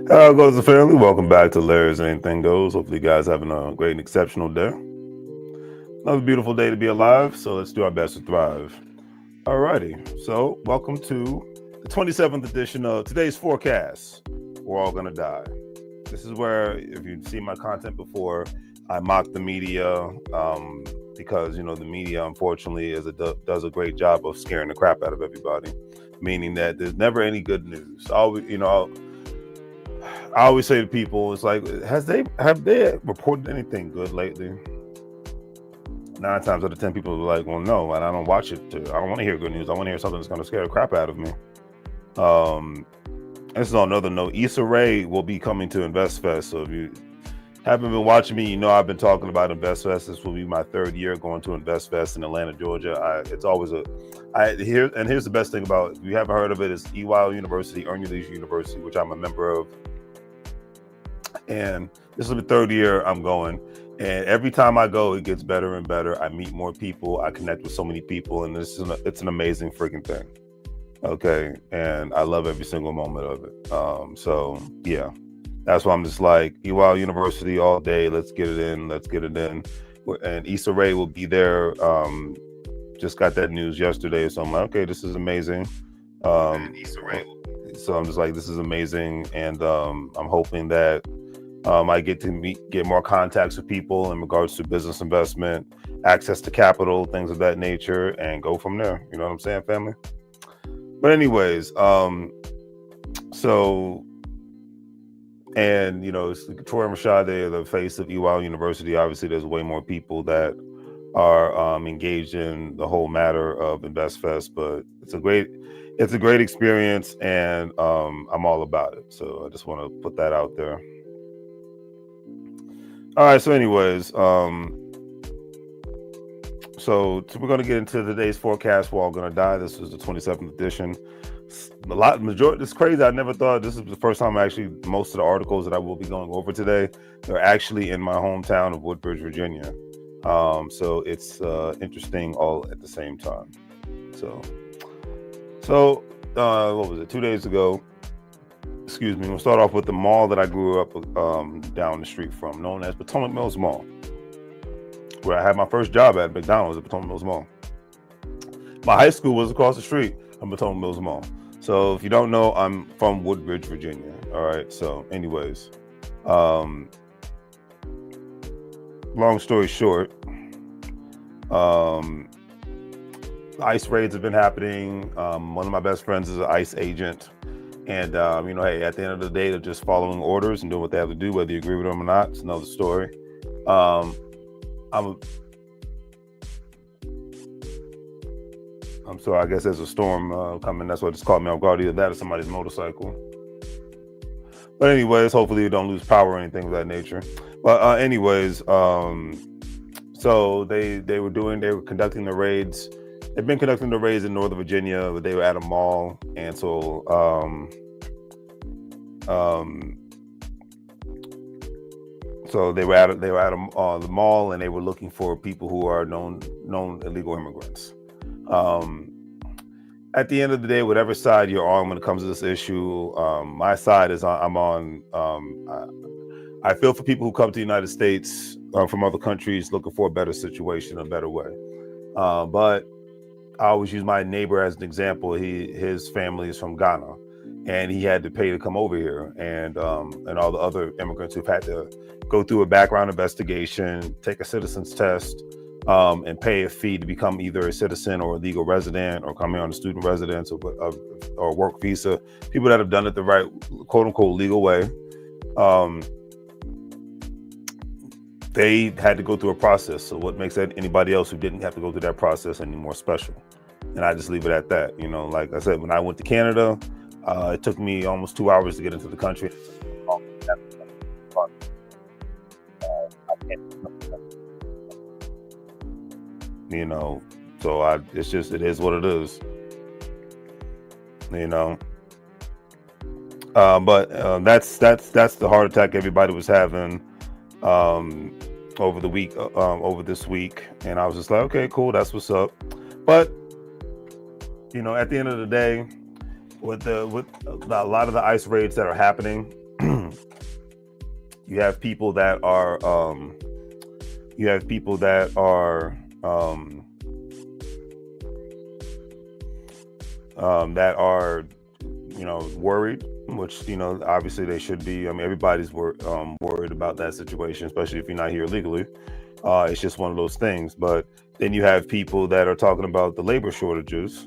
Hello, goes the family. Welcome back to Larry's Anything Goes. Hopefully, you guys having a great and exceptional day. Another beautiful day to be alive. So let's do our best to thrive. Alrighty. So welcome to the 27th edition of today's forecast. We're all gonna die. This is where, if you've seen my content before, I mock the media because the media, unfortunately, does a great job of scaring the crap out of everybody. Meaning that there's never any good news. I always say to people, it's like, have they reported anything good lately? 9 times out of 10 people are like, well, no, and I don't watch it. I don't want to hear good news. I want to hear something that's going to scare the crap out of me. This is on another note. Issa Rae will be coming to InvestFest. So if you haven't been watching me, I've been talking about InvestFest. This will be my 3rd year going to InvestFest in Atlanta, Georgia. Here's the best thing about it. If you haven't heard of it, it's EYL University, Earn Your Leisure University, which I'm a member of. And this is the 3rd year I'm going. And every time I go, it gets better and better. I meet more people. I connect with so many people. And it's an amazing freaking thing. Okay. And I love every single moment of it. So, yeah, that's why I'm just like, EYL University all day. Let's get it in. And Issa Rae will be there. Just got that news yesterday. So I'm like, okay, this is amazing. So I'm just like, this is amazing. And I'm hoping that I get to get more contacts with people in regards to business investment, access to capital, things of that nature, and go from there. You know what I'm saying, family? But anyways, it's Troy Rashad, the face of EYL University. Obviously, there's way more people that are engaged in the whole matter of InvestFest, but it's a great experience, and I'm all about it. So I just want to put that out there. All right. So anyways, so we're going to get into today's forecast. We're all going to die. This is the 27th edition. It's crazy. I never thought this is the first time most of the articles that I will be going over today, they're actually in my hometown of Woodbridge, Virginia. So it's interesting all at the same time. So what was it? 2 days ago. Excuse me. We'll start off with the mall that I grew up down the street from, known as Potomac Mills Mall, where I had my first job at McDonald's at Potomac Mills Mall. My high school was across the street from Potomac Mills Mall. So if you don't know, I'm from Woodbridge, Virginia. All right. So anyways, long story short, ICE raids have been happening. One of my best friends is an ICE agent. And, hey, at the end of the day, they're just following orders and doing what they have to do, whether you agree with them or not. It's another story. I'm sorry, I guess there's a storm coming. That's what just caught me off guard. Either that or somebody's motorcycle. But anyways, hopefully you don't lose power or anything of that nature. But anyways, so they were conducting the raids. They've been conducting the raids in Northern Virginia, but they were at a mall, and so they were at the mall, and they were looking for people who are known illegal immigrants. At the end of the day, whatever side you're on when it comes to this issue, my side is I'm on. I feel for people who come to the United States from other countries looking for a better situation, a better way, but I always use my neighbor as an example. His family is from Ghana, and he had to pay to come over here, and all the other immigrants who've had to go through a background investigation, take a citizen's test, and pay a fee to become either a citizen or a legal resident, or come here on a student residence or work visa. People that have done it the right, quote unquote, legal way. They had to go through a process. So what makes anybody else who didn't have to go through that process any more special? And I just leave it at that. Like I said, when I went to Canada, it took me almost 2 hours to get into the country. You know, so it's just, it is what it is. You know, but that's the heart attack everybody was having um, over the week, over this week, and I was just like, okay, cool, that's what's up. But at the end of the day, with a lot of the ICE raids that are happening, you have people that are you have people that are worried, which obviously they should be. I mean, everybody's worried about that situation, especially if you're not here legally. It's just one of those things. But then you have people that are talking about the labor shortages,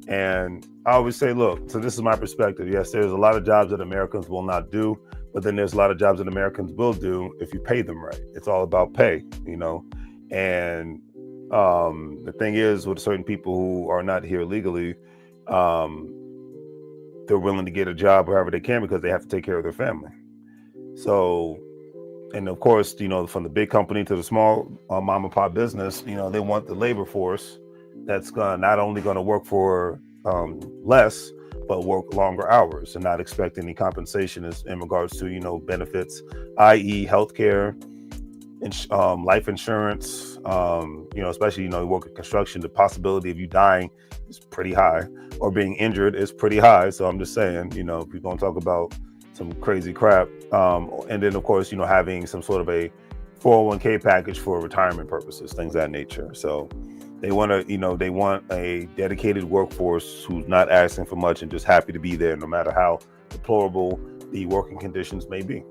and I always say, look, so this is my perspective. Yes, there's a lot of jobs that Americans will not do, but then there's a lot of jobs that Americans will do if you pay them right. It's all about pay, and the thing is, with certain people who are not here legally, they're willing to get a job wherever they can because they have to take care of their family. So, and of course, from the big company to the small mom and pop business, they want the labor force that's not only going to work for less, but work longer hours and not expect any compensation in regards to benefits, i.e. healthcare, life insurance. Especially you work in construction, the possibility of you dying is pretty high, or being injured is pretty high. So I'm just saying, if you're going to talk about some crazy crap, and then of course having some sort of a 401k package for retirement purposes, things of that nature. So they want a dedicated workforce who's not asking for much and just happy to be there, no matter how deplorable the working conditions may be.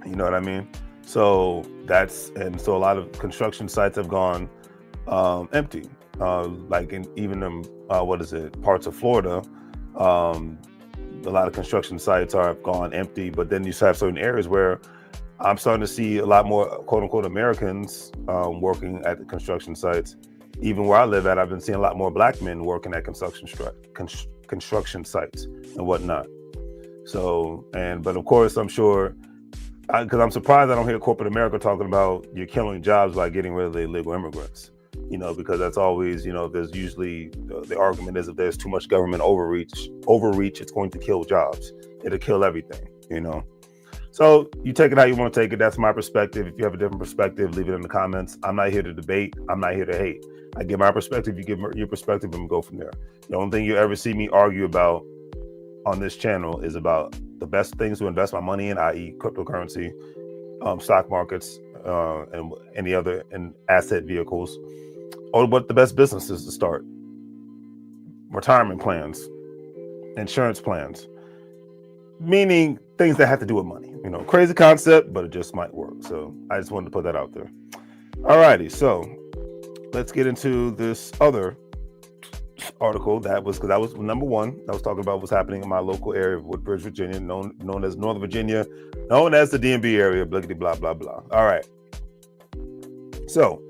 You know what I mean? So so a lot of construction sites have gone empty. Like even in parts of Florida, a lot of construction sites have gone empty. But then you have certain areas where I'm starting to see a lot more quote unquote Americans working at the construction sites. Even where I live at, I've been seeing a lot more Black men working at construction sites and whatnot. So, but of course, I'm sure, because I'm surprised I don't hear corporate America talking about you're killing jobs by getting rid of the illegal immigrants. Because that's always, there's usually the argument is if there's too much government overreach, it's going to kill jobs. It'll kill everything, So you take it how you want to take it. That's my perspective. If you have a different perspective, leave it in the comments. I'm not here to debate. I'm not here to hate. I give my perspective. You give your perspective, and we go from there. The only thing you ever see me argue about on this channel is about the best things to invest my money in, i.e. cryptocurrency, stock markets, and any other asset vehicles, or what the best businesses to start, retirement plans, insurance plans, meaning things that have to do with money. Crazy concept, but it just might work. So I just wanted to put that out there. Alrighty, so let's get into this other article because that was number one. That was talking about what's happening in my local area of Woodbridge, Virginia, known as Northern Virginia, known as the DMV area, bliggity blah blah blah. All right. So,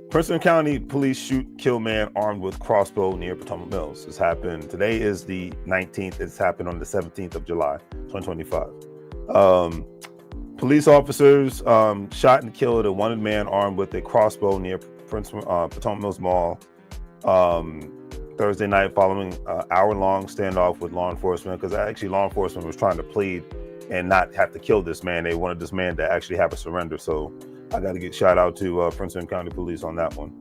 Princeton County police kill man armed with crossbow near Potomac Mills. This happened. Today is the 19th. It's happened on the 17th of July, 2025. Police officers shot and killed a wanted man armed with a crossbow near Potomac Mills Mall Thursday night, following an hour-long standoff with law enforcement. Because actually, law enforcement was trying to plead and not have to kill this man. They wanted this man to actually have a surrender. So I got to get shout out to Princeton County Police on that one.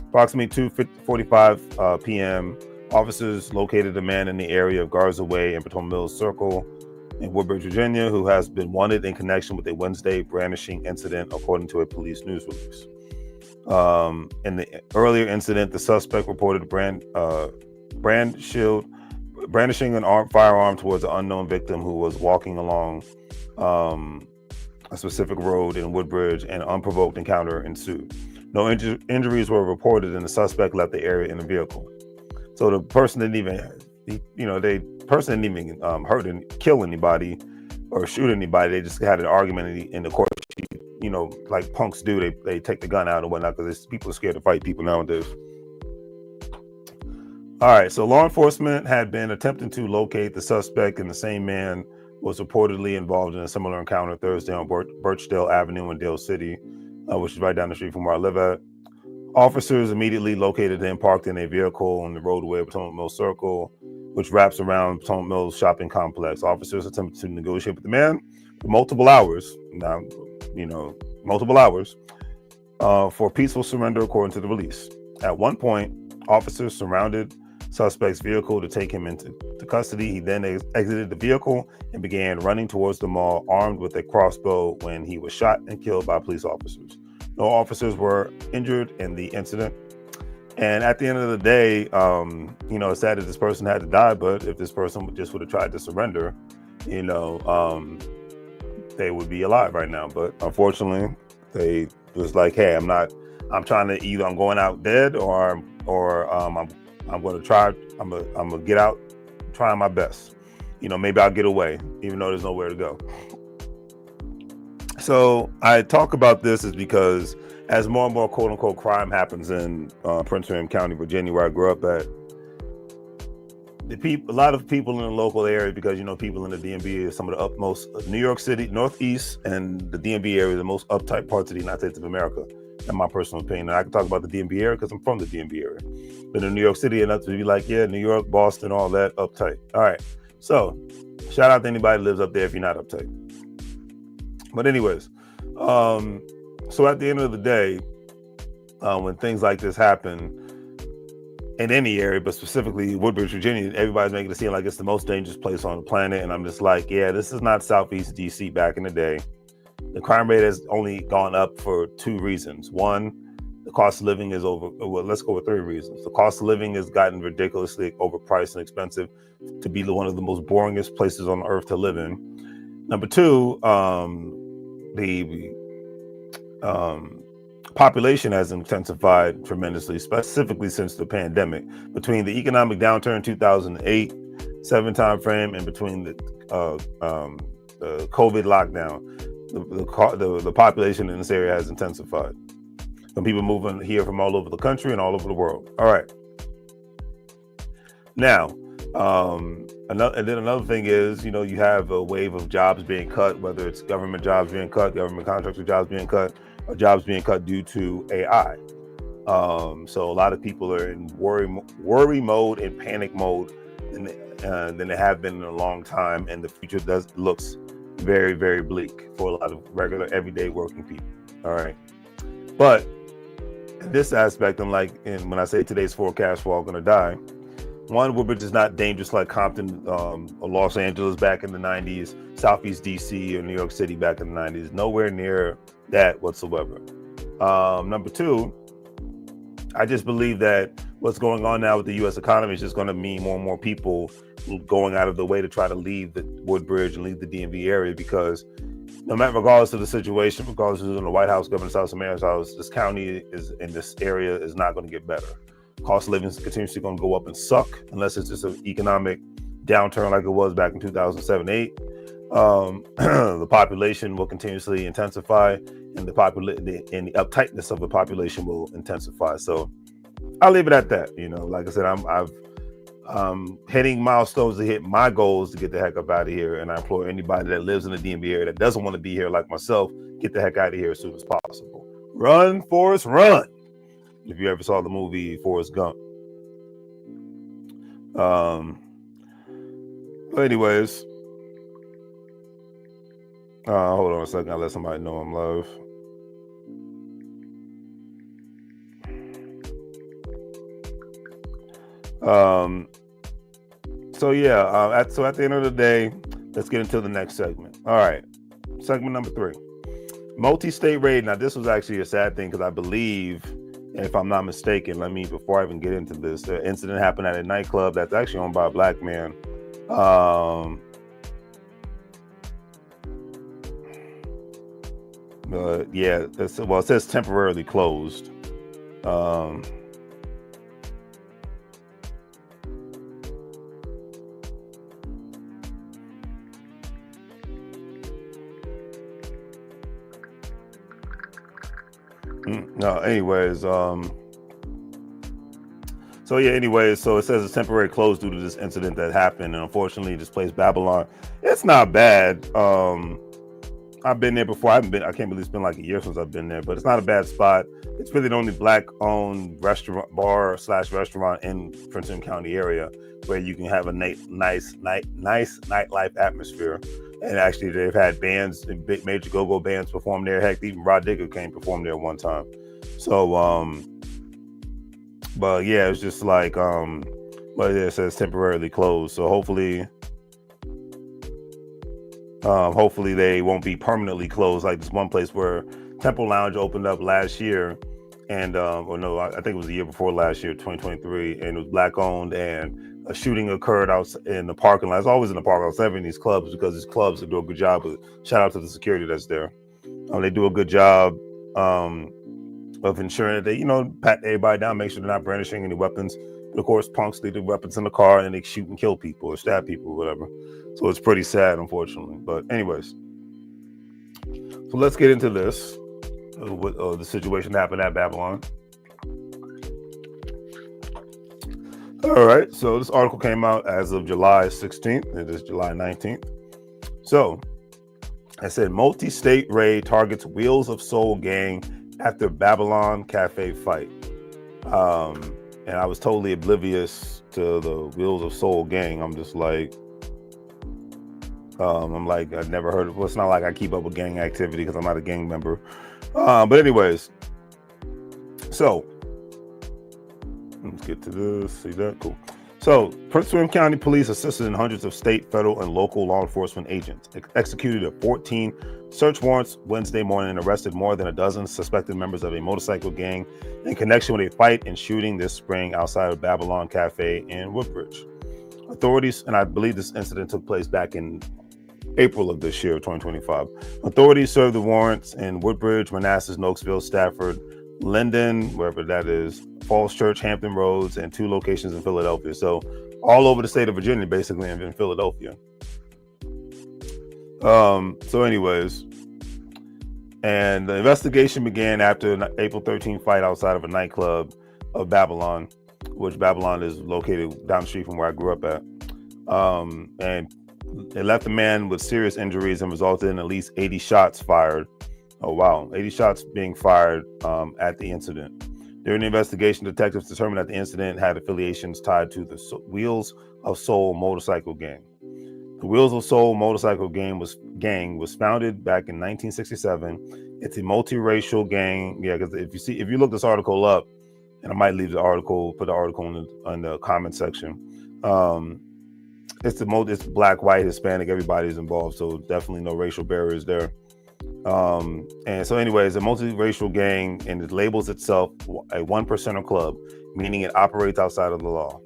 Approximately 2:45 p.m., officers located a man in the area of Garza Way and Potomac Mills Circle in Woodbridge, Virginia, who has been wanted in connection with a Wednesday brandishing incident, according to a police news release. In the earlier incident, the suspect reported brandishing an firearm towards an unknown victim who was walking along a specific road in Woodbridge, and an unprovoked encounter ensued. No injuries were reported, and the suspect left the area in a vehicle. So the person didn't even, hurt and kill anybody or shoot anybody. They just had an argument in the court. Like punks do, they take the gun out and whatnot because people are scared to fight people nowadays. All right, so law enforcement had been attempting to locate the suspect, and the same man was reportedly involved in a similar encounter Thursday on Birchdale Avenue in Dale City, which is right down the street from where I live at. Officers immediately located him parked in a vehicle on the roadway of Potomac Mill Circle, which wraps around Potomac Mills shopping complex. Officers attempted to negotiate with the man for multiple hours, for peaceful surrender, according to the release. At one point, officers surrounded suspect's vehicle to take him into custody. He then exited the vehicle and began running towards the mall, armed with a crossbow, when he was shot and killed by police officers. No officers were injured in the incident. And at the end of the day, it's sad that this person had to die, but if this person would have tried to surrender, they would be alive right now. But unfortunately, they was like, hey, I'm going out dead, or I'm going to try, I'm going to get out, trying my best. Maybe I'll get away, even though there's nowhere to go. So I talk about this is because as more and more quote unquote crime happens in Prince William County, Virginia, where I grew up at, a lot of people in the local area, because people in the DMV are some of the upmost, New York City, Northeast, and the DMV area, the most uptight parts of the United States of America, in my personal opinion. And I can talk about the DMV area because I'm from the DMV area. But in New York City, enough to be like, yeah, New York, Boston, all that, uptight. All right. So shout out to anybody that lives up there if you're not uptight. But anyways, so at the end of the day, when things like this happen in any area, but specifically Woodbridge, Virginia, everybody's making it seem like it's the most dangerous place on the planet. And I'm just like, yeah, this is not Southeast DC back in the day. The crime rate has only gone up for two reasons. One, the cost of living is let's go with three reasons. The cost of living has gotten ridiculously overpriced and expensive to be one of the most boringest places on earth to live in. Number two, the population has intensified tremendously, specifically since the pandemic. Between the economic downturn in 2008, 2007 timeframe, and between the COVID lockdown, the population in this area has intensified. Some people moving here from all over the country and all over the world. All right. Now, another thing is, you have a wave of jobs being cut, whether it's government jobs being cut, government contractor jobs being cut, or jobs being cut due to AI. So a lot of people are in worry mode and panic mode than they have been in a long time, and the future looks very, very bleak for a lot of regular, everyday working people. All right, but in this aspect, I'm like, and when I say today's forecast, we're all going to die. One, Woodbridge is not dangerous like Compton or Los Angeles back in the 90s, Southeast DC or New York City back in the 90s. Nowhere near that whatsoever. Number two, I just believe that what's going on now with the U.S. economy is just going to mean more and more people going out of the way to try to leave the Woodbridge and leave the DMV area, because regardless of the situation, regardless of who's in the White House, Governor's House, or Mayor's House, this county is in this area is not going to get better. Cost of living is continuously going to go up and suck unless it's just an economic downturn like it was back in 2007-8. The population will continuously intensify, and the uptightness of the population will intensify. So I'll leave it at that. Like I said, I'm hitting milestones to hit my goals to get the heck up out of here. And I implore anybody that lives in the DMV area that doesn't want to be here like myself, get the heck out of here as soon as possible. Run, Forrest, run. If you ever saw the movie Forrest Gump. But anyways, hold on a second. I'll let somebody know I'm live. So at the end of the day, let's get into the next segment. All right. Segment number 3. Multi-state raid. Now, this was actually a sad thing because I believe, and if I'm not mistaken, before I even get into this, the incident happened at a nightclub that's actually owned by a black man. But yeah, it says temporarily closed. No, anyways, So yeah, anyway, so it says it's temporary closed due to this incident that happened, and unfortunately, this place Babylon, it's not bad. I've been there before. I can't believe it's been like a year since I've been there, but it's not a bad spot. It's really the only black-owned bar/restaurant in Prince William County area where you can have a nice nightlife atmosphere. And actually, they've had bands, big major go-go bands perform there. Heck, even Rod Digger came perform there one time. So, but yeah, it's just like, but it says temporarily closed. So hopefully they won't be permanently closed. Like this one place where Temple Lounge opened up last year, and or no, I think it was the year before last year, 2023, and it was black owned, and a shooting occurred out in the parking lot. It's always in the parking lot, never in these clubs, because these clubs do a good job. But shout out to the security that's there. They do a good job of ensuring that they, pat everybody down, make sure they're not brandishing any weapons. But of course, punks leave the weapons in the car and they shoot and kill people or stab people or whatever. So it's pretty sad, unfortunately. But anyways, so let's get into this. What the situation happened at Babylon. All right, so this article came out as of July 16th. It is July 19th. So I said multi-state raid targets Wheels of Soul gang after Babylon Cafe fight. And I was totally oblivious to the Wheels of Soul gang. I'm just like, I've never heard of. Well, it's not like I keep up with gang activity because I'm not a gang member. But anyways, so let's get to this. See that? Cool. So, Prince William County Police assisted in hundreds of state, federal, and local law enforcement agents executed 14 search warrants Wednesday morning and arrested more than a dozen suspected members of a motorcycle gang in connection with a fight and shooting this spring outside of Babylon Cafe in Woodbridge. Authorities, and I believe this incident took place back in April of this year, 2025. Authorities served the warrants in Woodbridge, Manassas, Nokesville, Stafford, Linden, wherever that is, Falls Church, Hampton Roads, and 2 locations in Philadelphia. So all over the state of Virginia, basically, and in Philadelphia. So anyways, and the investigation began after an April 13th fight outside of a nightclub of Babylon, which Babylon is located down the street from where I grew up at. And it left the man with serious injuries and resulted in at least 80 shots fired. Oh, wow. 80 shots being fired at the incident. During the investigation, detectives determined that the incident had affiliations tied to the Wheels of Soul motorcycle gang. The Wheels of Soul motorcycle gang was founded back in 1967. It's a multiracial gang. Yeah, because if you look this article up, and I might leave the article, put the article in the comment section. It's black, white, Hispanic, everybody's involved, so definitely no racial barriers there. And so anyways, a multiracial gang, and it labels itself a 1%er club, meaning it operates outside of the law.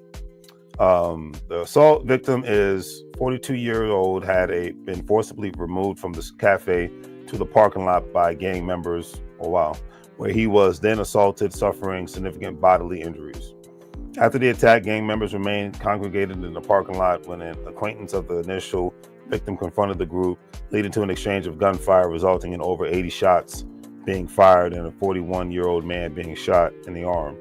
The assault victim is 42-year-old, had been forcibly removed from the cafe to the parking lot by gang members, where he was then assaulted, suffering significant bodily injuries. After the attack, gang members remained congregated in the parking lot when an acquaintance of the initial victim confronted the group, leading to an exchange of gunfire, resulting in over 80 shots being fired and a 41-year-old man being shot in the arm.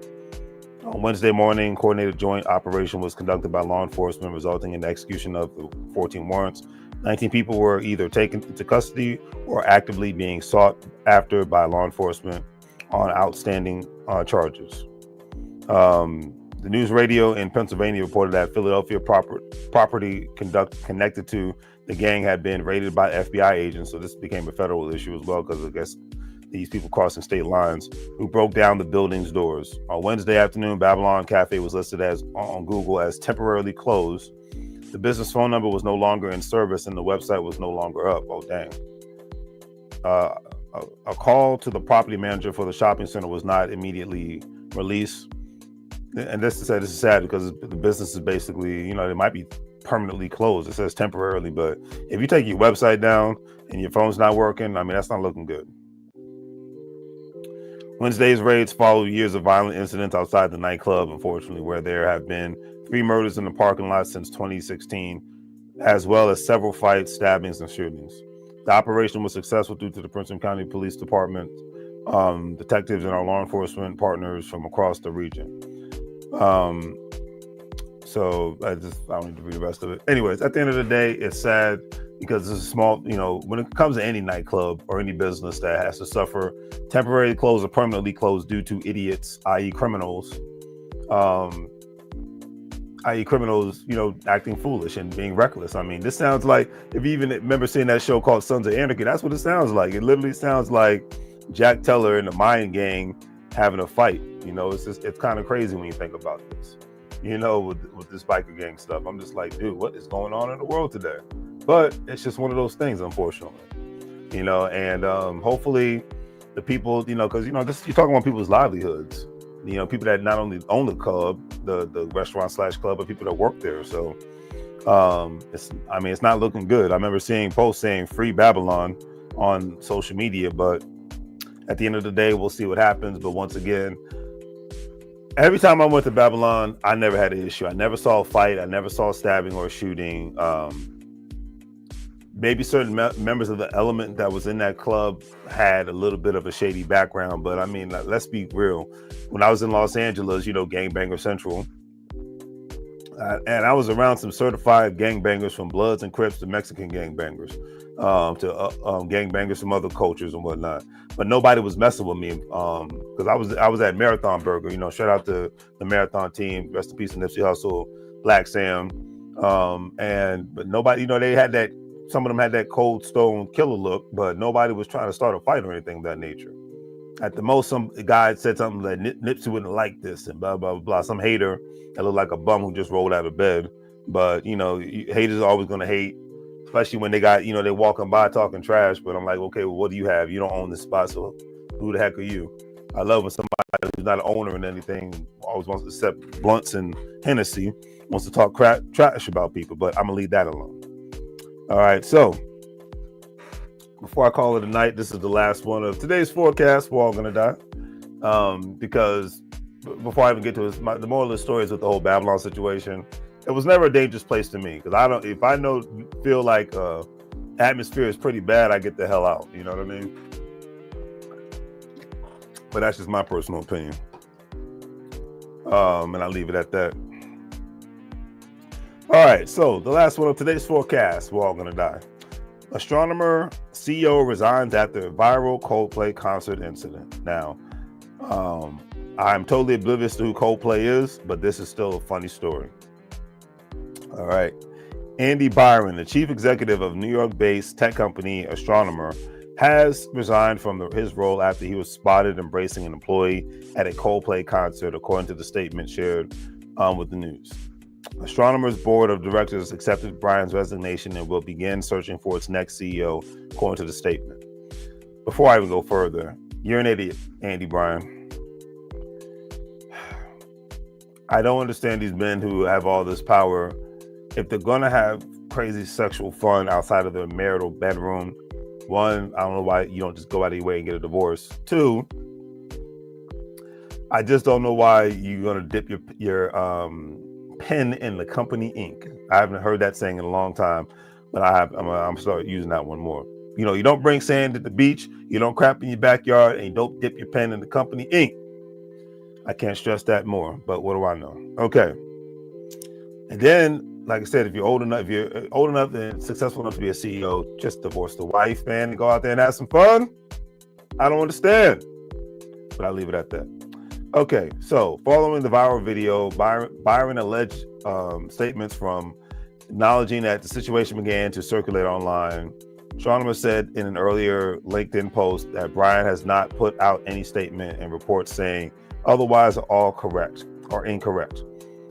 On Wednesday morning, coordinated joint operation was conducted by law enforcement, resulting in the execution of the 14 warrants. 19 people were either taken into custody or actively being sought after by law enforcement on outstanding charges. The news radio in Pennsylvania reported that Philadelphia property connected to the gang had been raided by FBI agents. So this became a federal issue as well, because I guess these people crossing state lines who broke down the building's doors. On Wednesday afternoon, Babylon Cafe was listed on Google as temporarily closed. The business phone number was no longer in service and the website was no longer up. Oh, dang. A call to the property manager for the shopping center was not immediately released. And this is sad because the business is basically, it might be permanently closed. It says temporarily, but if you take your website down and your phone's not working, that's not looking good. Wednesday's raids followed years of violent incidents outside the nightclub, unfortunately, where there have been 3 murders in the parking lot since 2016, as well as several fights, stabbings, and shootings. The operation was successful due to the Prince William County Police Department, detectives, and our law enforcement partners from across the region. So I don't need to read the rest of it. Anyways, at the end of the day, it's sad because it's a small, when it comes to any nightclub or any business that has to suffer temporarily closed or permanently closed due to idiots, i.e. criminals, acting foolish and being reckless. I mean, this sounds like, if you even remember seeing that show called Sons of Anarchy, that's what it sounds like. It literally sounds like Jack Teller and the Mind Gang having a fight. It's kind of crazy when you think about this. With this biker gang stuff, I'm just like, dude, what is going on in the world today? But it's just one of those things, unfortunately. And hopefully the people, because you're talking about people's livelihoods. People that not only own the club, the restaurant / club, but people that work there. So it's not looking good. I remember seeing posts saying "Free Babylon" on social media, but at the end of the day, we'll see what happens. But once again, every time I went to Babylon, I never had an issue. I never saw a fight. I never saw a stabbing or a shooting. Maybe certain members of the element that was in that club had a little bit of a shady background. But I mean, let's be real. When I was in Los Angeles, Gangbanger Central, and I was around some certified gangbangers, from Bloods and Crips to Mexican gangbangers, to gangbangers from other cultures and whatnot. But nobody was messing with me because I was at Marathon Burger. Shout out to the Marathon team. Rest in peace, Nipsey Hussle, Black Sam, but nobody. They had that. Some of them had that Cold Stone Killer look, but nobody was trying to start a fight or anything of that nature. At the most, some guy said something like Nipsey wouldn't like this and blah, blah, blah, blah. Some hater that looked like a bum who just rolled out of bed. But, haters are always going to hate, especially when they got, they walking by talking trash. But I'm like, okay, well, what do you have? You don't own this spot, so who the heck are you? I love when somebody who's not an owner in anything always wants to accept blunts and Hennessy, wants to talk trash about people, but I'm going to leave that alone. All right, so before I call it a night, this is the last one of today's forecast. We're all gonna die, because before I even get to this, the moral of the story is with the whole Babylon situation. It was never a dangerous place to me, because if I feel like atmosphere is pretty bad, I get the hell out. You know what I mean? But that's just my personal opinion, and I'll leave it at that. All right, so the last one of today's forecast, we're all gonna die. Astronomer CEO resigns after viral Coldplay concert incident. Now, I'm totally oblivious to who Coldplay is, but this is still a funny story. All right. Andy Byron, the chief executive of New York-based tech company Astronomer, has resigned from his role after he was spotted embracing an employee at a Coldplay concert, according to the statement shared with the news. Astronomer's board of directors accepted Bryan's resignation and will begin searching for its next CEO, according to the statement. Before I even go further, you're an idiot, Andy Bryan. I don't understand these men who have all this power. If they're going to have crazy sexual fun outside of their marital bedroom, one, I don't know why you don't just go out of your way and get a divorce. Two, I just don't know why you're going to dip your pen in the company ink. I haven't heard that saying in a long time, but I'm start using that one more. You don't bring sand to the beach, you don't crap in your backyard, and you don't dip your pen in the company ink. I can't stress that more, but what do I know? Okay. And then, like I said, if you're old enough and successful enough to be a CEO, just divorce the wife, man, and go out there and have some fun. I don't understand, but I'll leave it at that. Okay, so following the viral video, Byron alleged statements from acknowledging that the situation began to circulate online. Astronomer said in an earlier LinkedIn post that Bryan has not put out any statement and reports saying otherwise are all correct or incorrect.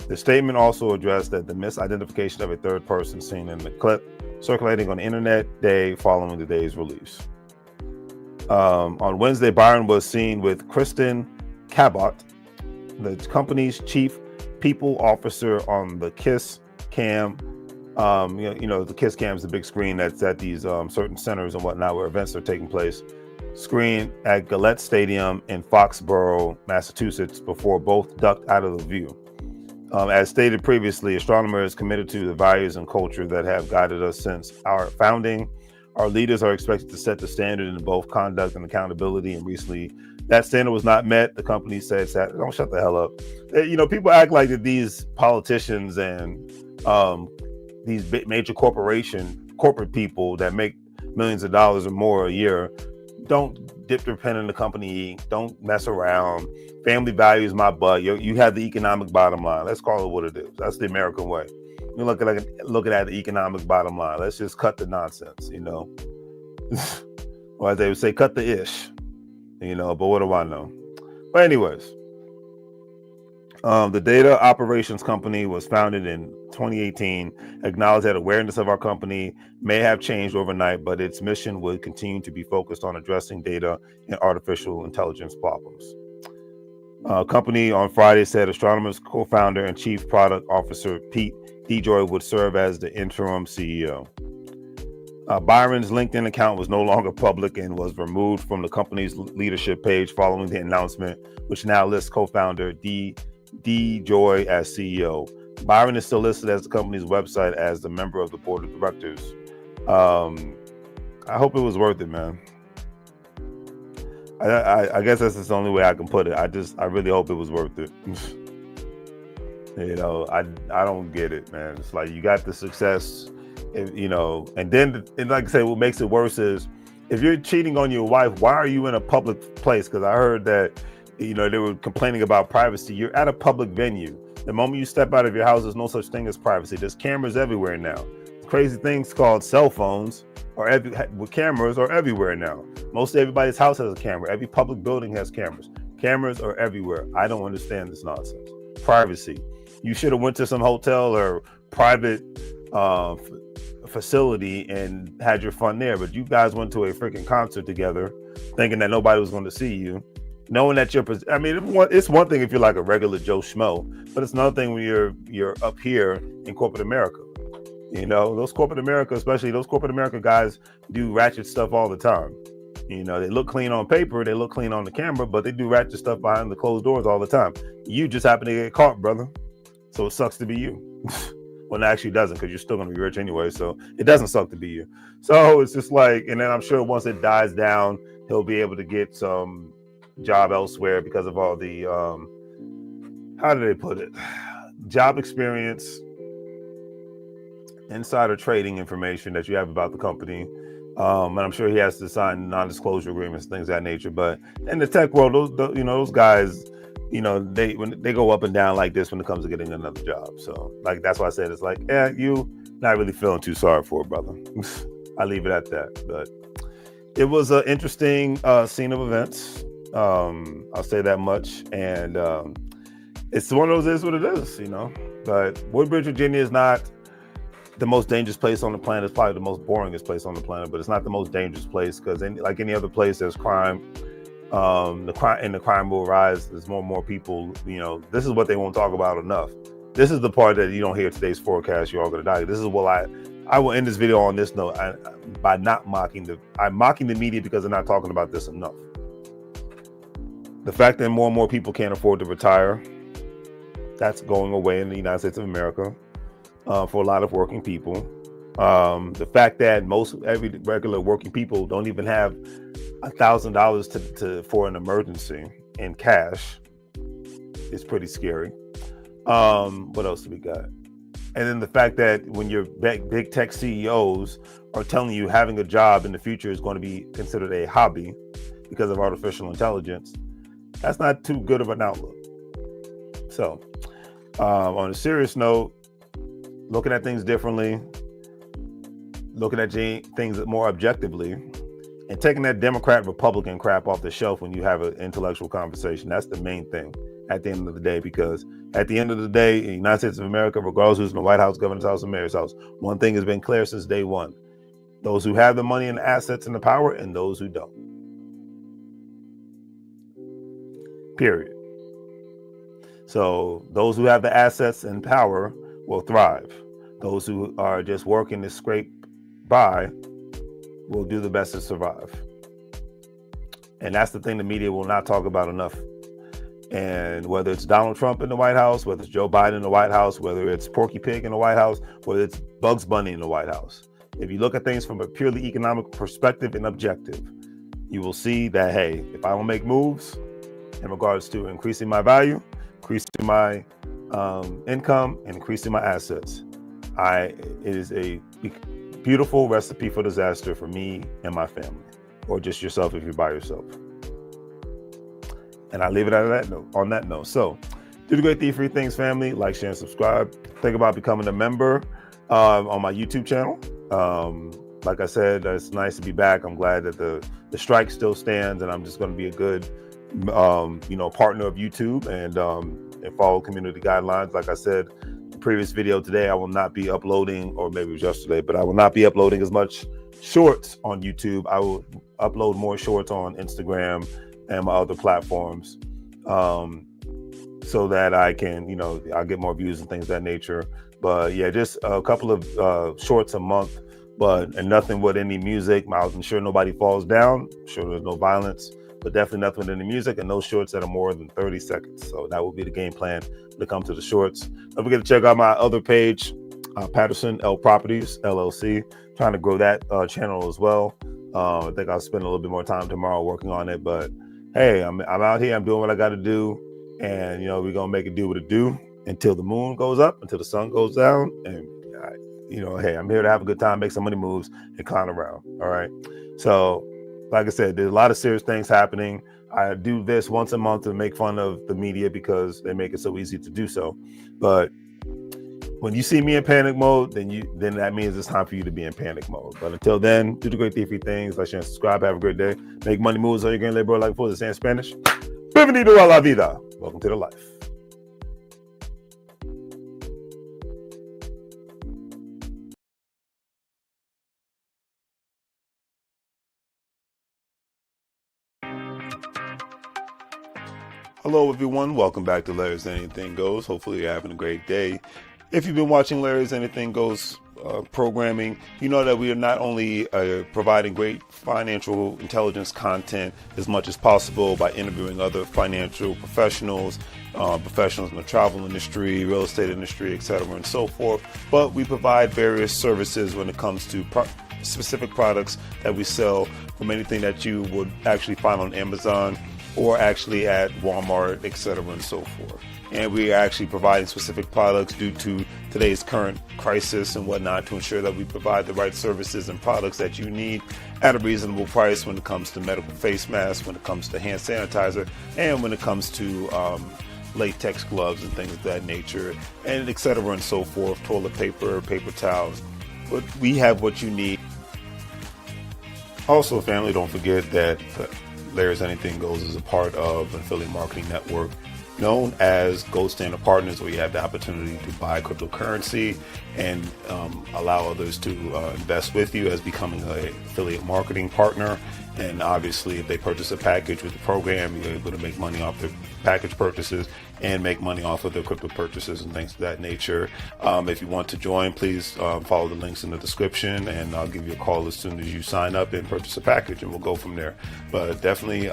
The statement also addressed that the misidentification of a third person seen in the clip circulating on the internet day following the day's release. On Wednesday, Byron was seen with Kristen Cabot, the company's chief people officer, on the Kiss Cam. The Kiss Cam is the big screen that's at these certain centers and whatnot where events are taking place. Screen at Gillette Stadium in Foxborough, Massachusetts, before both ducked out of the view. As stated previously, Astronomer is committed to the values and culture that have guided us since our founding. Our leaders are expected to set the standard in both conduct and accountability. And recently, that standard was not met. The company said, "Don't shut the hell up." People act like that these politicians and these major corporate people that make millions of dollars or more a year don't dip their pen in the company. Don't mess around. Family values my butt. You have the economic bottom line. Let's call it what it is. That's the American way. You look at the economic bottom line. Let's just cut the nonsense, or as they would say, cut the ish, but what do I know? But anyways, the data operations company was founded in 2018, acknowledged that awareness of our company may have changed overnight, but its mission would continue to be focused on addressing data and artificial intelligence problems. Company on Friday said Astronomer's co-founder and chief product officer Pete DeJoy would serve as the interim CEO. Byron's LinkedIn account was no longer public and was removed from the company's leadership page following the announcement, which now lists co-founder DeJoy as CEO. Byron is still listed as the company's website as the member of the board of directors. I hope it was worth it, man. I guess that's the only way I can put it. I really hope it was worth it. I don't get it, man. It's like you got the success, and then like I say, what makes it worse is if you're cheating on your wife, why are you in a public place? Because I heard that, they were complaining about privacy. You're at a public venue. The moment you step out of your house, there's no such thing as privacy. There's cameras everywhere now. Crazy things called cell phones with cameras are everywhere now. Most everybody's house has a camera. Every public building has cameras. Cameras are everywhere. I don't understand this nonsense. Privacy. You should have went to some hotel or private facility and had your fun there. But you guys went to a freaking concert together, thinking that nobody was going to see you, knowing that it's one thing if you're like a regular Joe Schmo, but it's another thing when you're up here in corporate America. Those corporate America, especially those corporate America guys, do ratchet stuff all the time. They look clean on paper, they look clean on the camera, but they do ratchet stuff behind the closed doors all the time. You just happen to get caught, brother. So it sucks to be you. Well, it actually doesn't, because you're still going to be rich anyway. So it doesn't suck to be you. So it's just like, and then I'm sure once it dies down, he'll be able to get some job elsewhere because of all the, how do they put it? Job experience, insider trading information that you have about the company. And I'm sure he has to sign non-disclosure agreements, things of that nature. But in the tech world, those guys, when they go up and down like this when it comes to getting another job. So like, that's why I said, it's like, you not really feeling too sorry for it, brother. I leave it at that. But it was an interesting scene of events. I'll say that much. And it's one of those, is what it is, but Woodbridge, Virginia is not the most dangerous place on the planet. It's probably the most boringest place on the planet, but it's not the most dangerous place, because like any other place, there's crime. The crime will rise. There's more and more people. This is what they won't talk about enough. This is the part that you don't hear today's forecast. You're all gonna die. This is what I will end this video on this note by not mocking I'm mocking the media because they're not talking about this enough. The fact that more and more people can't afford to retire, that's going away in the United States of America. For a lot of working people. The fact that every regular working people don't even have $1,000 for an emergency in cash is pretty scary. What else do we got? And then the fact that when your big tech CEOs are telling you having a job in the future is going to be considered a hobby because of artificial intelligence, that's not too good of an outlook. So, on a serious note, looking at things differently, looking at things more objectively, and taking that Democrat-Republican crap off the shelf when you have an intellectual conversation. That's the main thing at the end of the day, because at the end of the day, in the United States of America, regardless who's in the White House, governor's house, or mayor's house, one thing has been clear since day one: those who have the money and the assets and the power, and those who don't. Period. So those who have the assets and power will thrive. Those who are just working to scrape by will do the best to survive. And that's the thing the media will not talk about enough. And whether it's Donald Trump in the White House, whether it's Joe Biden in the White House, whether it's Porky Pig in the White House, whether it's Bugs Bunny in the White House, If you look at things from a purely economic perspective and objective, you will see that, hey, if I don't make moves in regards to increasing my value, increasing my income, and increasing my assets, it is a beautiful recipe for disaster for me and my family, or just yourself if you're by yourself. And I leave it at that note, on that note. So do the great thing, free things, family. Like, share, and subscribe. Think about becoming a member on my YouTube channel. Like I said, it's nice to be back. I'm glad that the strike still stands, and I'm just going to be a good, partner of YouTube and follow community guidelines. Like I said, the previous video today, I will not be uploading, or maybe it was yesterday, but I will not be uploading as much shorts on YouTube. I will upload more shorts on Instagram and my other platforms, so that I can, I'll get more views and things of that nature. But yeah, just a couple of shorts a month, and nothing with any music. I'm sure nobody falls down. I'm sure there's no violence, but definitely nothing with any music, and no shorts that are more than 30 seconds. So that will be the game plan when it comes to the shorts. Don't forget to check out my other page, Patterson L Properties LLC. Trying to grow that channel as well. I think I'll spend a little bit more time tomorrow working on it, but hey, I'm out here. I'm doing what I got to do, and we're gonna make it do what it do until the moon goes up, until the sun goes down, and hey, I'm here to have a good time, make some money moves, and clown around. All right. So, like I said, there's a lot of serious things happening. I do this once a month to make fun of the media because they make it so easy to do so. But when you see me in panic mode, then that means it's time for you to be in panic mode. But until then, do the great thiefy things. Like, share, and subscribe. Have a great day. Make money moves so you can live, bro, like before. They say in Spanish. Bienvenido a la vida. Welcome to the life. Hello, everyone. Welcome back to Larry's Anything Goes. Hopefully, you're having a great day. If you've been watching Larry's Anything Goes programming, you know that we are not only providing great financial intelligence content as much as possible by interviewing other financial professionals, professionals in the travel industry, real estate industry, etc., and so forth, but we provide various services when it comes to specific products that we sell, from anything that you would actually find on Amazon or actually at Walmart, etc., and so forth. And we are actually providing specific products due to today's current crisis and whatnot, to ensure that we provide the right services and products that you need at a reasonable price when it comes to medical face masks, when it comes to hand sanitizer, and when it comes to latex gloves and things of that nature, and etc., and so forth, toilet paper, paper towels. But we have what you need. Also, family, don't forget that Larry's Anything Goes is a part of an affiliate marketing network known as Gold Standard Partners, where you have the opportunity to buy cryptocurrency and allow others to invest with you as becoming an affiliate marketing partner. And obviously, if they purchase a package with the program, you're able to make money off their package purchases and make money off of their crypto purchases and things of that nature. If you want to join, please follow the links in the description, and I'll give you a call as soon as you sign up and purchase a package, and we'll go from there. But definitely,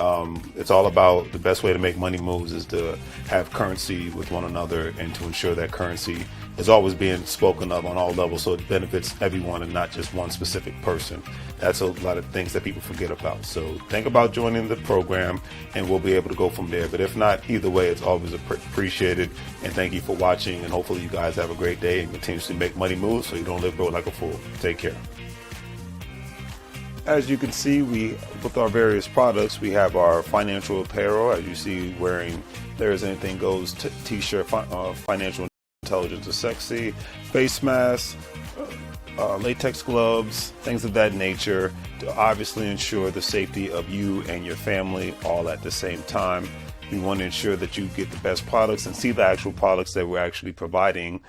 it's all about the best way to make money moves is to have currency with one another, and to ensure that currency is always being spoken of on all levels, so it benefits everyone and not just one specific person. That's a lot of things that people forget about. So think about joining the program, and we'll be able to go from there. But if not, either way, it's always appreciated. And thank you for watching, and hopefully you guys have a great day and continuously make money moves so you don't live broke like a fool. Take care. As you can see, with our various products, we have our financial apparel, as you see, wearing There's Anything Goes t-shirt, financial intelligence is sexy, face masks, latex gloves, things of that nature, to obviously ensure the safety of you and your family all at the same time. We want to ensure that you get the best products and see the actual products that we're actually providing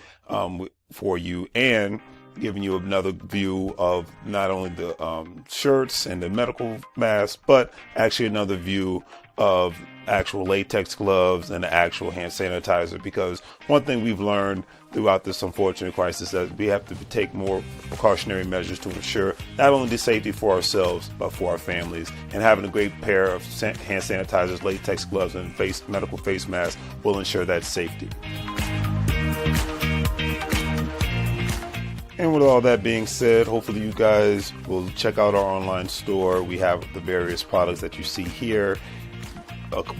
for you, and giving you another view of not only the shirts and the medical masks, but actually another view of actual latex gloves and the actual hand sanitizer. Because one thing we've learned throughout this unfortunate crisis is that we have to take more precautionary measures to ensure not only the safety for ourselves, but for our families. And having a great pair of hand sanitizers, latex gloves, and medical face masks will ensure that safety. And with all that being said, hopefully you guys will check out our online store. We have the various products that you see here.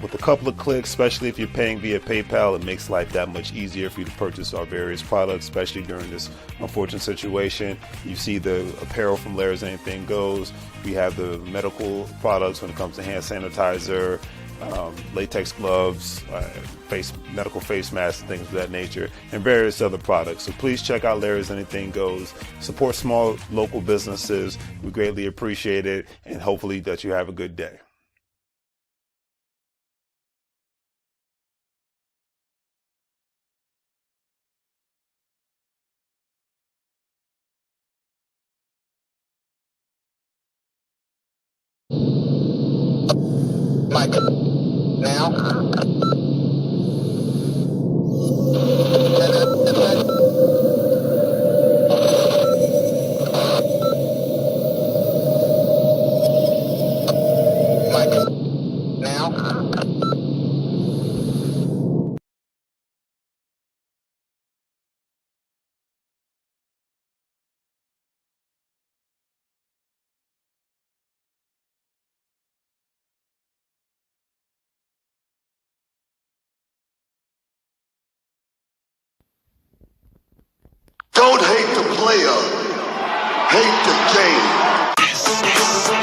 With a couple of clicks, especially if you're paying via PayPal, it makes life that much easier for you to purchase our various products, especially during this unfortunate situation. You see the apparel from Larry's Anything Goes. We have the medical products when it comes to hand sanitizer, latex gloves, medical face masks, and things of that nature, and various other products. So please check out Larry's Anything Goes. Support small local businesses. We greatly appreciate it, and hopefully that you have a good day. Mike, now. Mike, now. Don't hate the player, hate the game.